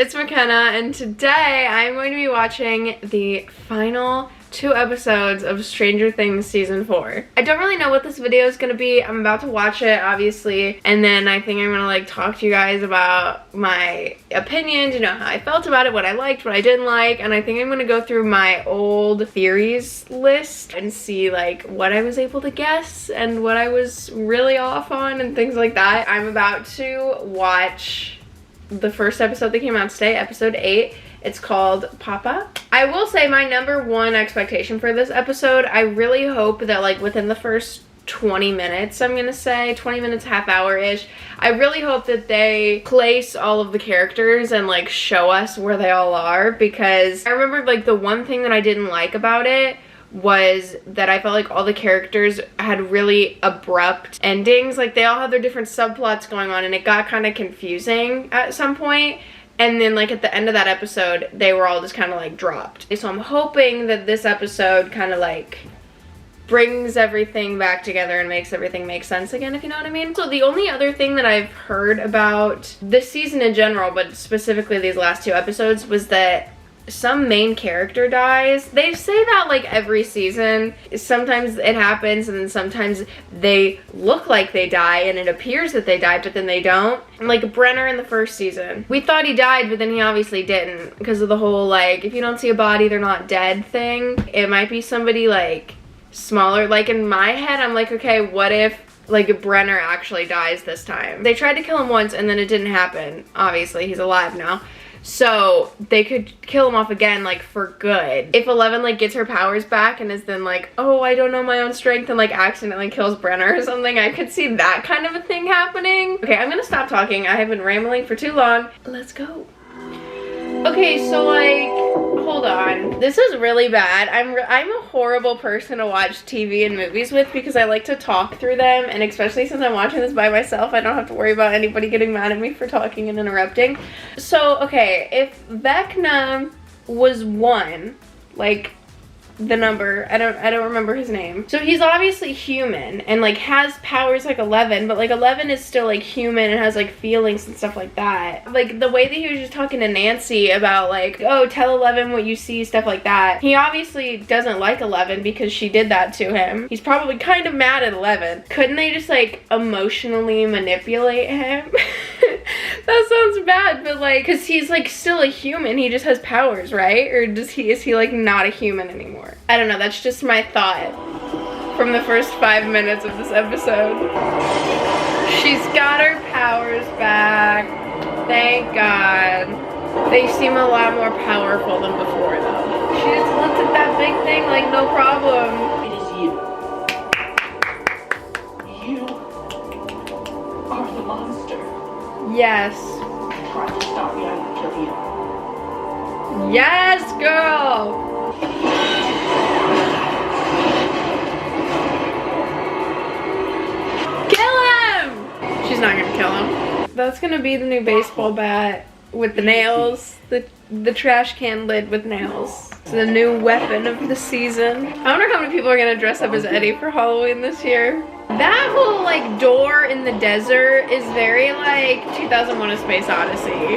it's McKenna, and today I'm going to be watching the final 2 episodes of Stranger Things Season 4. I don't really know what this video is going to be. I'm about to watch it, obviously, and then I think I'm going to like talk to you guys about my opinions, you know, how I felt about it, what I liked, what I didn't like, and I think I'm going to go through my old theories list and see like what I was able to guess and what I was really off on and things like that. I'm about to watch the first episode that came out today, episode 8. It's called Papa. I will say my #1 expectation for this episode, I really hope that like within the first 20 minutes, I'm gonna say 20 minutes, half hour-ish, I really hope that they place all of the characters and like show us where they all are, because I remember like the one thing that I didn't like about it was that I felt like all the characters had really abrupt endings. Like they all had their different subplots going on and it got kind of confusing at some point. And then like at the end of that episode, they were all just kind of like dropped. So I'm hoping that this episode kind of like brings everything back together and makes everything make sense again, if you know what I mean. So the only other thing that I've heard about this season in general, but specifically these last 2 episodes, was that some main character dies. They say that like every season. Sometimes it happens and then sometimes they look like they die and it appears that they died, but then they don't. Like Brenner in the first season, we thought he died, but then he obviously didn't, because of the whole like if you don't see a body they're not dead thing. It might be somebody like smaller. Like in my head I'm like, okay, what if like Brenner actually dies this time? They tried to kill him once and then it didn't happen. Obviously he's alive now, so they could kill him off again, like for good. If 11 like gets her powers back and is then like, oh, I don't know my own strength, and like accidentally kills Brenner or something, I could see that kind of a thing happening. Okay, I'm gonna stop talking. I have been rambling for too long. Let's go. Okay, so like, hold on. This is really bad. I'm a horrible person to watch TV and movies with because I like to talk through them, and especially since I'm watching this by myself, I don't have to worry about anybody getting mad at me for talking and interrupting. So, okay, if Vecna was 1, like the number, I don't remember his name. So he's obviously human and like has powers like 11, but like 11 is still like human and has like feelings and stuff like that. Like the way that he was just talking to Nancy about like, oh, tell 11 what you see, stuff like that. He obviously doesn't like 11 because she did that to him. He's probably kind of mad at 11. Couldn't they just like emotionally manipulate him? That sounds bad, but like, cause he's like still a human, he just has powers, right? Or is he like not a human anymore? I don't know, that's just my thought from the first 5 minutes of this episode. She's got her powers back, thank God. They seem a lot more powerful than before though. She just looked at that big thing like no problem. It is you. You are the monster. Yes. Try to stop me, I will kill you. Yes, girl! Kill him! She's not gonna kill him. That's gonna be the new baseball bat with the nails. The trash can lid with nails. It's the new weapon of the season. I wonder how many people are gonna dress up as Eddie for Halloween this year. That whole like door in the desert is very like 2001: A Space Odyssey.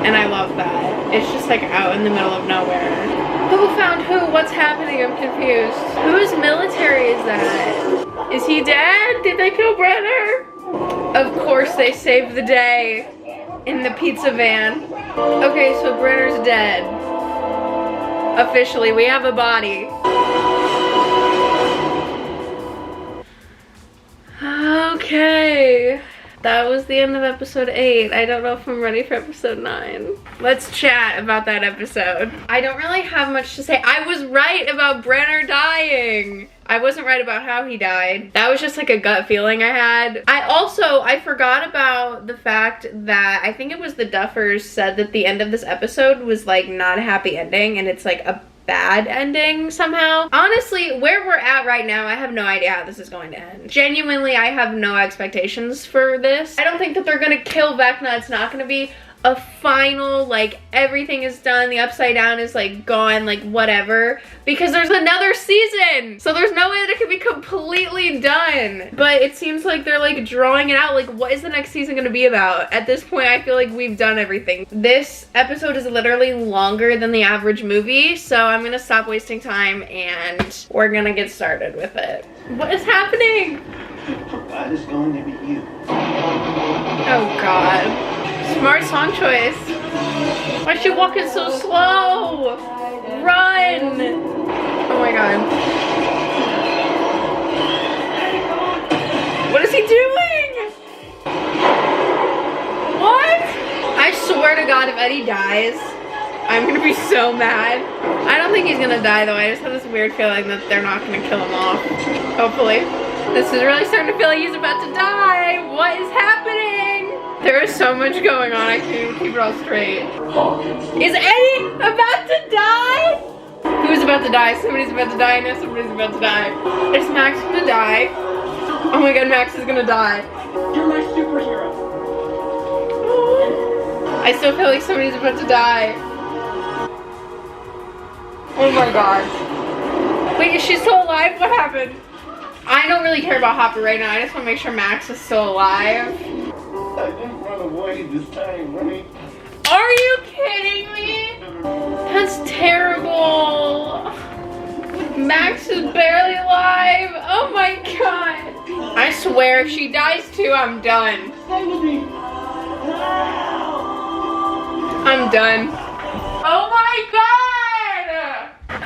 And I love that. It's just like out in the middle of nowhere. Who found who? What's happening? I'm confused. Whose military is that? Is he dead? Did they kill Brenner? Of course they saved the day in the pizza van. Okay, so Brenner's dead. Officially, we have a body. Okay. That was the end of episode 8. I don't know if I'm ready for episode 9. Let's chat about that episode. I don't really have much to say. I was right about Brenner dying. I wasn't right about how he died. That was just like a gut feeling I had. I forgot about the fact that I think it was the Duffers said that the end of this episode was like not a happy ending, and it's like a bad ending somehow. Honestly, where we're at right now, I have no idea how this is going to end. Genuinely, I have no expectations for this. I don't think that they're gonna kill Vecna. It's not gonna be a final, like, everything is done, the upside down is like gone, like whatever, because there's another season, so there's no way that it could be completely done. But it seems like they're like drawing it out, like what is the next season gonna be about? At this point I feel like we've done everything. This episode is literally longer than the average movie, so I'm gonna stop wasting time and we're gonna get started with it. What is happening? That is going to be you. Oh God. Smart song choice. Why is she walking so slow? Run! Oh my God. What is he doing? What? I swear to God, if Eddie dies, I'm gonna be so mad. I don't think he's gonna die though. I just have this weird feeling that they're not gonna kill him off. Hopefully. This is really starting to feel like he's about to die. What is happening? There is so much going on, I can't even keep it all straight. Is Eddie about to die? Who's about to die? Somebody's about to die. I know somebody's about to die. Is Max gonna die? Oh my God, Max is gonna die. You're my superhero. I still feel like somebody's about to die. Oh my God. Wait, is she still alive? What happened? I don't really care about Hopper right now. I just want to make sure Max is still alive. I didn't run away this time, right? Are you kidding me? That's terrible. Max is barely alive. Oh my God. I swear if she dies too, I'm done. I'm done. Oh my God.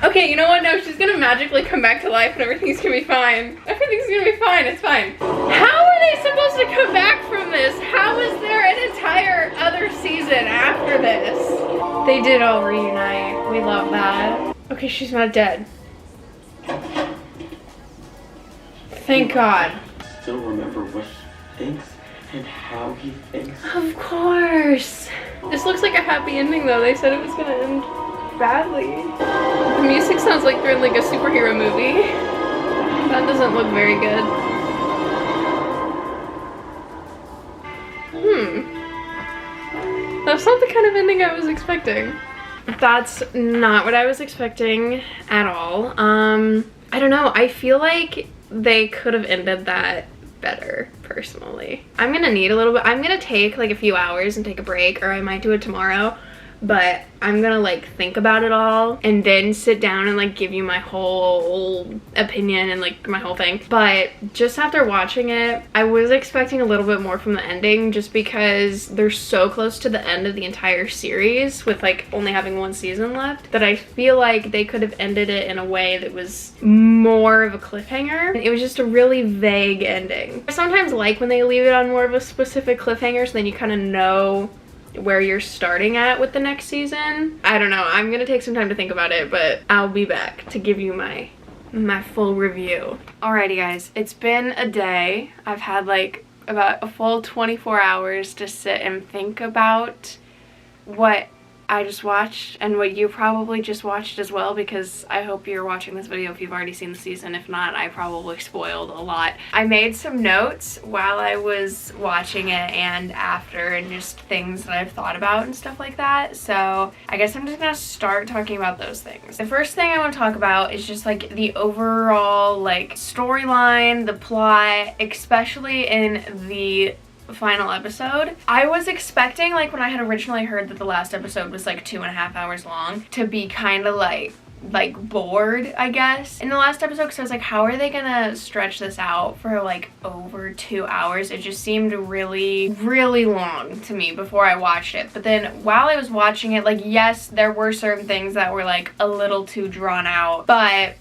Okay, you know what? No, she's gonna magically come back to life and everything's gonna be fine. Everything's gonna be fine. It's fine. How are they supposed to come back from this? How is there an entire other season after this? They did all reunite. We love that. Okay, she's not dead. Thank God. Still remember what he thinks and how he thinks. Of course. This looks like a happy ending though. They said it was gonna end badly. The music sounds like they're in like a superhero movie. That doesn't look very good. That's not the kind of ending I was expecting. That's not what I was expecting at all. I don't know. I feel like they could have ended that better, personally. I'm gonna need a little bit. I'm gonna take like a few hours and take a break, or I might do it tomorrow. But I'm gonna like think about it all and then sit down and like give you my whole opinion and like my whole thing. But just after watching it, I was expecting a little bit more from the ending, just because they're so close to the end of the entire series with like only having one season left, that I feel like they could have ended it in a way that was more of a cliffhanger. It was just a really vague ending. I sometimes like when they leave it on more of a specific cliffhanger, so then you kind of know where you're starting at with the next season. I don't know. I'm gonna take some time to think about it, but I'll be back to give you my full review. Alrighty guys, it's been a day. I've had like about a full 24 hours to sit and think about what I just watched and what you probably just watched as well, because I hope you're watching this video if you've already seen the season. If not, I probably spoiled a lot. I made some notes while I was watching it and after, and just things that I've thought about and stuff like that. So I guess I'm just gonna start talking about those things. The first thing I want to talk about is just like the overall like storyline, the plot, especially in the final episode. I was expecting, like when I had originally heard that the last episode was like 2.5 hours long, to be kind of like bored, I guess, in the last episode, because I was like, how are they gonna stretch this out for like over 2 hours? It just seemed really long to me before I watched it. But then while I was watching it, like, yes, there were certain things that were like a little too drawn out, but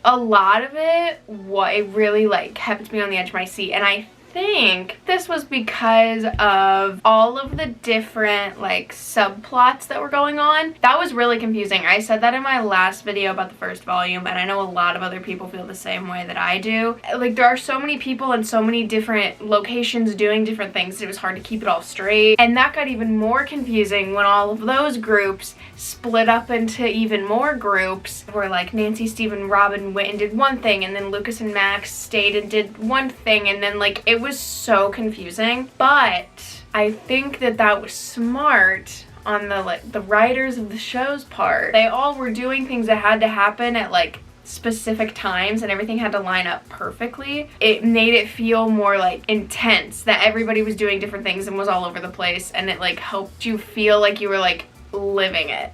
a lot of it really like kept me on the edge of my seat. And I think this was because of all of the different like subplots that were going on. That was really confusing. I said that in my last video about the first volume, and I know a lot of other people feel the same way that I do. Like, there are so many people in so many different locations doing different things, it was hard to keep it all straight. And that got even more confusing when all of those groups split up into even more groups, where like Nancy, Steve, and Robin went and did one thing, and then Lucas and Max stayed and did one thing, and then like it was so confusing. But I think that that was smart on the writers of the show's part. They all were doing things that had to happen at like specific times and everything had to line up perfectly. It made it feel more like intense, that everybody was doing different things and was all over the place, and it like helped you feel like you were like living it.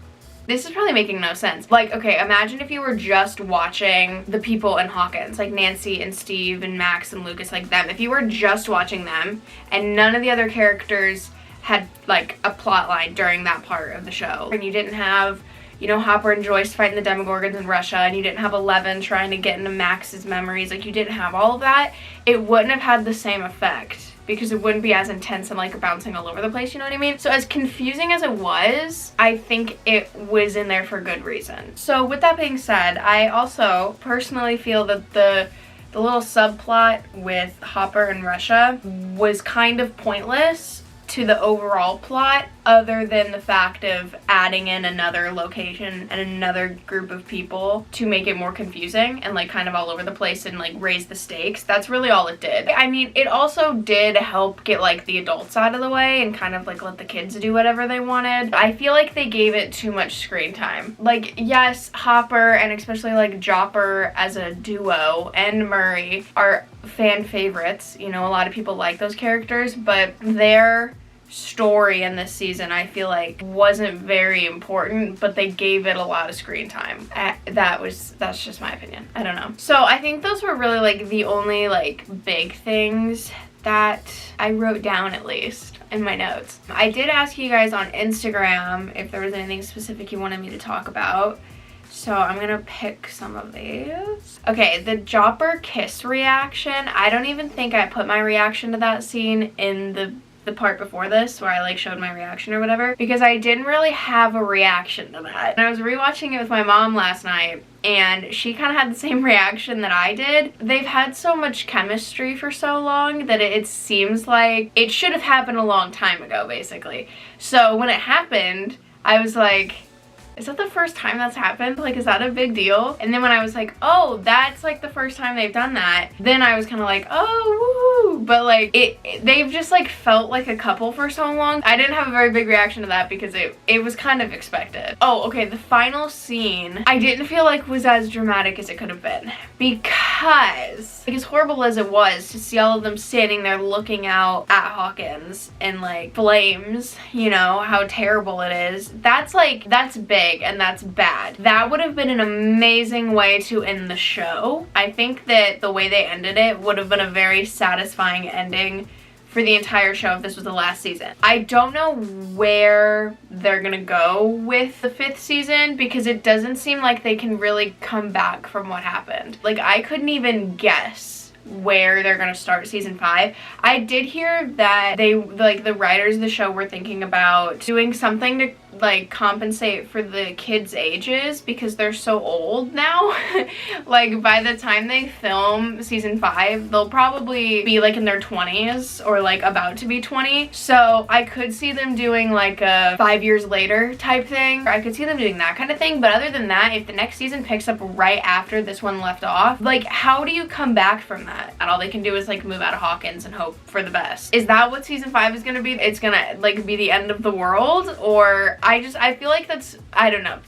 This is probably making no sense. Like, okay, imagine if you were just watching the people in Hawkins, like Nancy and Steve and Max and Lucas, like them. If you were just watching them and none of the other characters had like a plot line during that part of the show, and you didn't have, you know, Hopper and Joyce fighting the Demogorgons in Russia, and you didn't have Eleven trying to get into Max's memories, like you didn't have all of that, it wouldn't have had the same effect because it wouldn't be as intense and like bouncing all over the place, you know what I mean? So as confusing as it was, I think it was in there for good reason. So with that being said, I also personally feel that the little subplot with Hopper and Russia was kind of pointless to the overall plot, other than the fact of adding in another location and another group of people to make it more confusing and like kind of all over the place and like raise the stakes. That's really all it did. I mean, it also did help get like the adults out of the way and kind of like let the kids do whatever they wanted. I feel like they gave it too much screen time. Like, yes, Hopper and especially like Jopper as a duo and Murray are fan favorites. You know, a lot of people like those characters, but their story in this season I feel like wasn't very important, but they gave it a lot of screen time. That's just my opinion. I don't know. So I think those were really like the only like big things that I wrote down, at least in my notes. I did ask you guys on Instagram if there was anything specific you wanted me to talk about, so I'm gonna pick some of these. Okay, the Jopper kiss reaction. I don't even think I put my reaction to that scene in the part before this where I like showed my reaction or whatever, because I didn't really have a reaction to that. And I was rewatching it with my mom last night and she kind of had the same reaction that I did. They've had so much chemistry for so long that it seems like it should have happened a long time ago, basically. So when it happened, I was like, is that the first time that's happened? Like, is that a big deal? And then when I was like, oh, that's like the first time they've done that, then I was kind of like, oh, woo. But like, they've just like felt like a couple for so long. I didn't have a very big reaction to that because it was kind of expected. Oh, okay, the final scene, I didn't feel like was as dramatic as it could have been, because like, as horrible as it was to see all of them standing there looking out at Hawkins and like flames, you know, how terrible it is. That's big and that's bad. That would have been an amazing way to end the show. I think that the way they ended it would have been a very satisfying ending for the entire show if this was the last season. I don't know where they're gonna go with the 5th season because it doesn't seem like they can really come back from what happened. Like, I couldn't even guess where they're gonna start season 5. I did hear that they, like, the writers of the show were thinking about doing something to like compensate for the kids' ages because they're so old now. Like, by the time they film season 5, they'll probably be like in their 20s or like about to be 20. So I could see them doing like a 5 years later type thing. I could see them doing that kind of thing. But other than that, if the next season picks up right after this one left off, like, how do you come back from that? And all they can do is like move out of Hawkins and hope for the best. Is that what season 5 is gonna be? It's gonna like be the end of the world? Or I feel like that's, I don't know.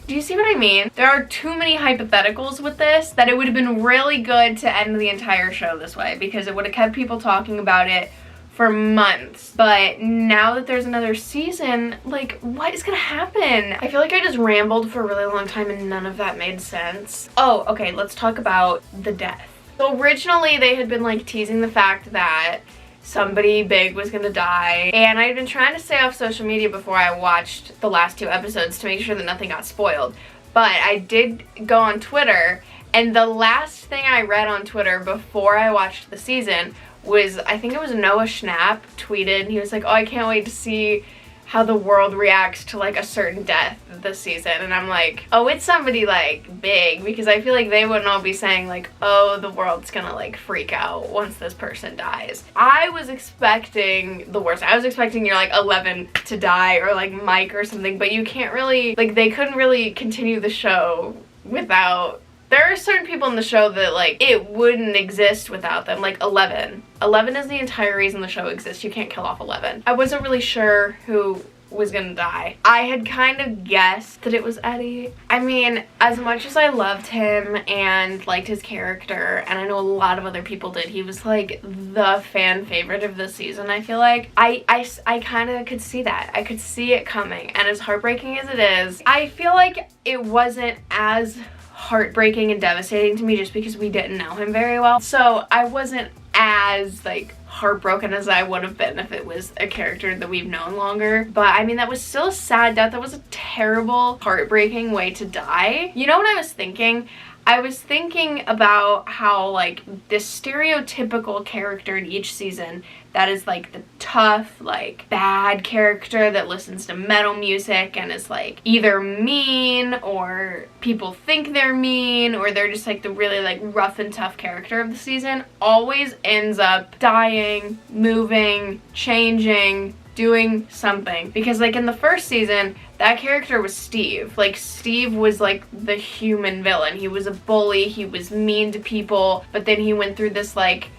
Do you see what I mean? There are too many hypotheticals with this that it would have been really good to end the entire show this way because it would have kept people talking about it for months. But now that there's another season, like, what is gonna happen? I feel like I just rambled for a really long time and none of that made sense. Oh, okay, let's talk about the death. So originally they had been like teasing the fact that somebody big was gonna die, and I had been trying to stay off social media before I watched the last 2 episodes to make sure that nothing got spoiled. But I did go on Twitter, and the last thing I read on Twitter before I watched the season was, I think it was Noah Schnapp tweeted, and he was like, oh, I can't wait to see how the world reacts to like a certain death this season. And I'm like, oh, it's somebody like big, because I feel like they wouldn't all be saying like, oh, the world's gonna like freak out once this person dies. I was expecting the worst. I was expecting you're like 11 to die, or like Mike or something, but you can't really, like, they couldn't really continue the show without There are certain people in the show that, like, it wouldn't exist without them. Like 11. 11 is the entire reason the show exists. You can't kill off 11. I wasn't really sure who was gonna die. I had kind of guessed that it was Eddie. I mean, as much as I loved him and liked his character, and I know a lot of other people did, he was like the fan favorite of the season, I feel like. I kind of could see that. I could see it coming, and as heartbreaking as it is, I feel like it wasn't as heartbreaking and devastating to me just because we didn't know him very well. So I wasn't as like heartbroken as I would have been if it was a character that we've known longer. But I mean, that was still a sad death. That was a terrible, heartbreaking way to die. You know what I was thinking? I was thinking about how, like, this stereotypical character in each season that is, like, the tough, like, bad character that listens to metal music and is, like, either mean or people think they're mean or they're just, like, the really, like, rough and tough character of the season always ends up dying, moving, changing, doing something. Because, like, in the first season, that character was Steve. Like, Steve was like the human villain. He was a bully, he was mean to people, but then he went through this like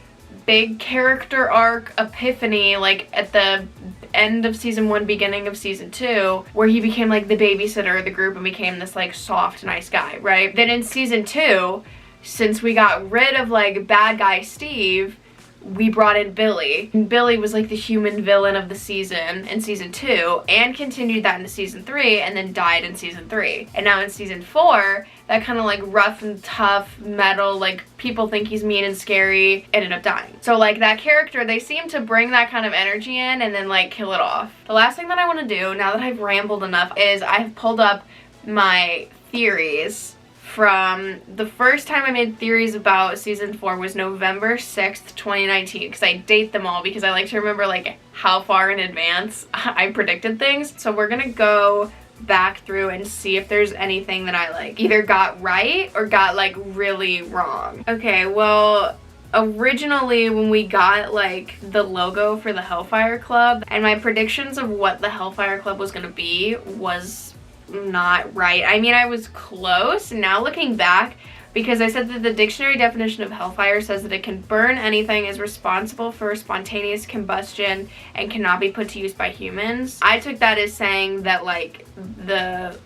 big character arc epiphany, like at the end of season 1, beginning of season 2, where he became like the babysitter of the group and became this like soft, nice guy, right? Then in season 2, since we got rid of like bad guy Steve, we brought in Billy. And Billy was like the human villain of the season in season 2 and continued that into season 3 and then died in season 3. And now in season 4, that kind of like rough and tough metal, like people think he's mean and scary, ended up dying. So like that character, they seem to bring that kind of energy in and then like kill it off. The last thing that I want to do, now that I've rambled enough, is I've pulled up my theories from the first time I made theories about season 4 was November 6th, 2019, because I date them all because I like to remember like how far in advance I predicted things. So we're gonna go back through and see if there's anything that I like either got right or got like really wrong. Okay, well, originally when we got like the logo for the Hellfire Club and my predictions of what the Hellfire Club was gonna be was not right. I mean, I was close now looking back, because I said that the dictionary definition of hellfire says that it can burn anything, is responsible for spontaneous combustion, and cannot be put to use by humans. I took that as saying that like the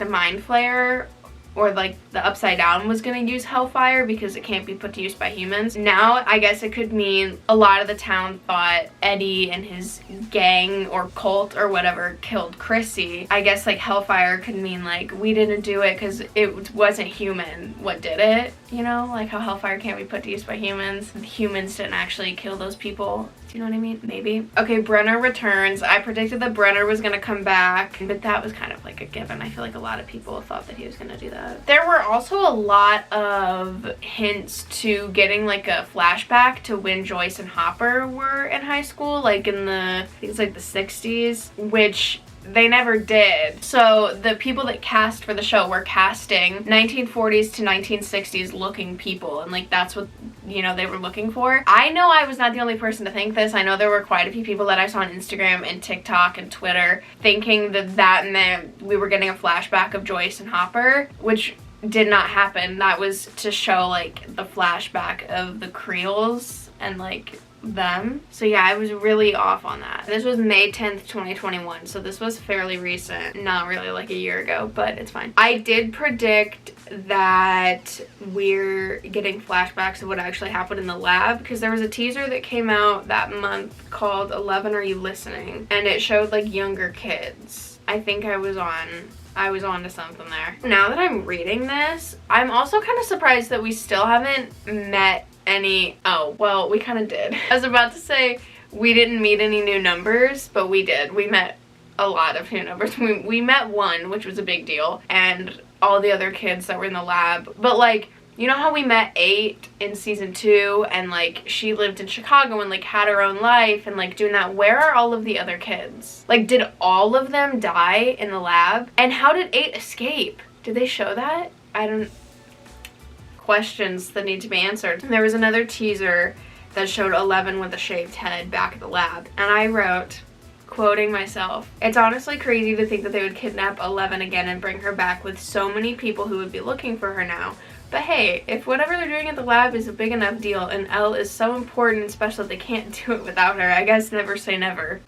mind flayer or like the Upside Down was gonna use hellfire because it can't be put to use by humans. Now I guess it could mean a lot of the town thought Eddie and his gang or cult or whatever killed Chrissy. I guess like hellfire could mean like we didn't do it because it wasn't human what did it, you know, like how hellfire can't be put to use by humans. Humans didn't actually kill those people. Do you know what I mean? Maybe. Okay, Brenner returns. I predicted that Brenner was gonna come back, but that was kind of like a given. I feel like a lot of people thought that he was gonna do that. There were also a lot of hints to getting like a flashback to when Joyce and Hopper were in high school, like in the, I think it's like the 60s, which they never did. So the people that cast for the show were casting 1940s to 1960s looking people, and like that's what, you know, they were looking for. I know I was not the only person to think this. I know there were quite a few people that I saw on Instagram and TikTok and Twitter thinking that that meant we were getting a flashback of Joyce and Hopper, which did not happen. That was to show like the flashback of the Creoles and like them. So yeah, I was really off on that. This was May 10th, 2021, so this was fairly recent. Not really like a year ago, but it's fine. I did predict that we're getting flashbacks of what actually happened in the lab, because there was a teaser that came out that month called 11 Are You Listening? And it showed like younger kids. I think I was on to something there. Now that I'm reading this, I'm also kind of surprised that we still haven't met any, oh, well, we kind of did. I was about to say we didn't meet any new numbers, but we did. We met a lot of new numbers. We met one, which was a big deal, and all the other kids that were in the lab. But like, you know how we met 8 in season 2 and like she lived in Chicago and like had her own life and like doing that? Where are all of the other kids? Like, did all of them die in the lab? And how did 8 escape? Did they show that? I don't... Questions that need to be answered. There was another teaser that showed 11 with a shaved head back at the lab, and I wrote, quoting myself, "It's honestly crazy to think that they would kidnap 11 again and bring her back with so many people who would be looking for her now. But hey, if whatever they're doing at the lab is a big enough deal and Elle is so important and special that they can't do it without her, I guess never say never.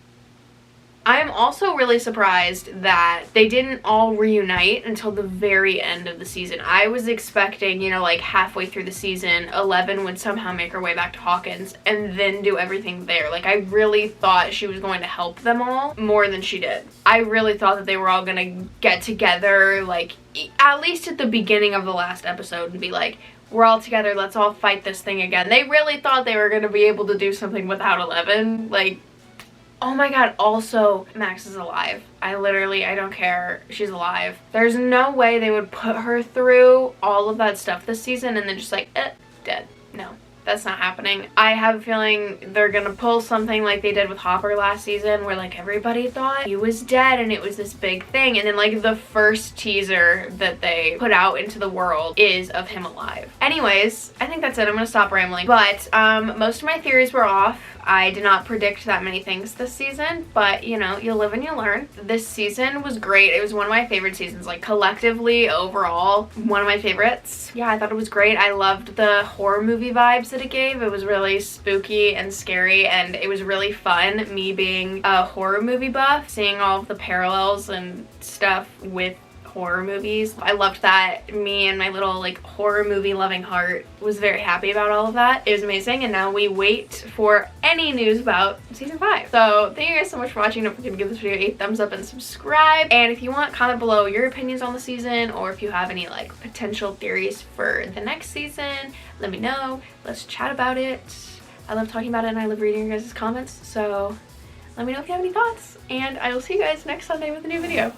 I am also really surprised that they didn't all reunite until the very end of the season. I was expecting, you know, like halfway through the season, 11 would somehow make her way back to Hawkins and then do everything there. Like, I really thought she was going to help them all more than she did. I really thought that they were all gonna get together, like, at least at the beginning of the last episode and be like, we're all together, let's all fight this thing again. They really thought they were gonna be able to do something without 11. Like, oh my god, also, Max is alive. I don't care. She's alive. There's no way they would put her through all of that stuff this season and then just like, dead. No, that's not happening. I have a feeling they're gonna pull something like they did with Hopper last season where like everybody thought he was dead and it was this big thing, and then like the first teaser that they put out into the world is of him alive. Anyways, I think that's it. I'm gonna stop rambling. But most of my theories were off. I did not predict that many things this season, but you know, you live and you learn. This season was great. It was one of my favorite seasons, like collectively, overall, one of my favorites. Yeah, I thought it was great. I loved the horror movie vibes that it gave. It was really spooky and scary, and it was really fun, me being a horror movie buff, seeing all of the parallels and stuff with horror movies. I loved that. Me and my little like horror movie loving heart was very happy about all of that. It was amazing, and now we wait for any news about season 5. So thank you guys so much for watching. Don't forget to give this video a thumbs up and subscribe, and if you want, comment below your opinions on the season, or if you have any like potential theories for the next season, let me know. Let's chat about it. I love talking about it and I love reading your guys' comments, so let me know if you have any thoughts, and I will see you guys next Sunday with a new video.